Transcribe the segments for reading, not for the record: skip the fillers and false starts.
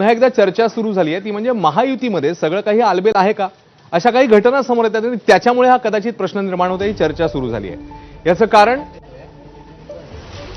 पुन्हा एकदा चर्चा सुरू झाली आहे ती म्हणजे महायुतीमध्ये सगळं काही आलबेल आहे का, अशा काही घटना समोर येतात आणि त्याच्यामुळे हा कदाचित प्रश्न निर्माण होत आहे, चर्चा सुरू झाली आहे। याचं कारण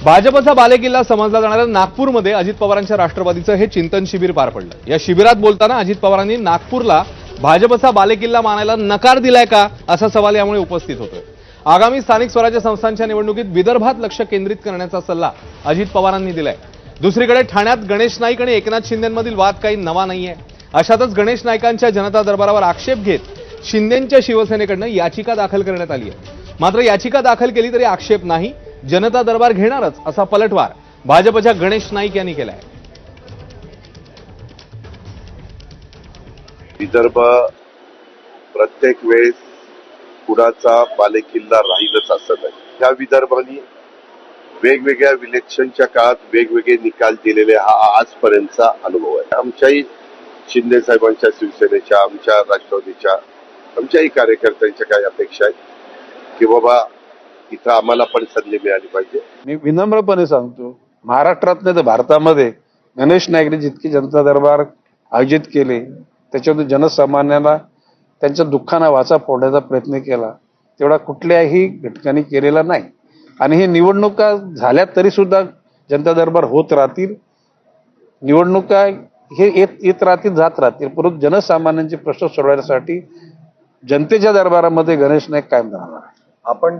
भाजपचा बालेकिल्ला समजला जाणाऱ्या नागपूरमध्ये अजित पवारांच्या राष्ट्रवादीचं हे चिंतन शिबिर पार पडलं। या शिबिरात बोलताना अजित पवारांनी नागपूरला भाजपचा बालेकिल्ला मानायला नकार दिलाय का असा सवाल यामुळे उपस्थित होतोय। आगामी स्थानिक स्वराज्य संस्थांच्या निवडणुकीत विदर्भात लक्ष केंद्रित करण्याचा सल्ला अजित पवारांनी दिलाय। दुसरीकडे ठाण्यात गणेश नाईक आणि एकनाथ शिंदेंमधील वाद काही नवा नाहीये। अशातच गणेश नाईकांच्या जनता दरबारावर आक्षेप घेत शिंदेंच्या शिवसेनेकडनं याचिका दाखल करण्यात आली आहे। मात्र याचिका दाखल केली तरी आक्षेप नाही, जनता दरबार घेणारच असा पलटवार भाजपच्या गणेश नाईक यांनी केलाय। विदर्भ प्रत्येक वेळेस कुणाचा बालेकिल्ला राहीलच असं नाही। त्या विदर्भाने वेगवेगळ्या इलेक्शनच्या काळात वेगवेगळे निकाल दिलेले हा आजपर्यंतचा अनुभव आहे। आमच्याही शिंदे साहेबांच्या शिवसेनेच्या, आमच्या राष्ट्रवादीच्या, आमच्याही कार्यकर्त्यांच्या काही अपेक्षा आहेत की बाबा इथं आम्हाला पण संधी मिळाली पाहिजे। मी विनम्रपणे सांगतो, महाराष्ट्रात नाही तर भारतामध्ये गणेश नाईकने जितके जनता दरबार आयोजित केले त्याच्यातून जनसामान्यांना त्यांच्या दुःखांना वाचा फोडण्याचा प्रयत्न केला तेवढा कुठल्याही घटकांनी केलेला नाही। आणि हे निवडणुका झाल्या तरी सुद्धा जनता दरबार होत राहतील, निवडणुका हे येत राहतील, जात राहतील, परंतु जनसामान्यांचे प्रश्न सोडवण्यासाठी जनतेच्या दरबारामध्ये गणेश नाईक कायम राहणार आहे। आपण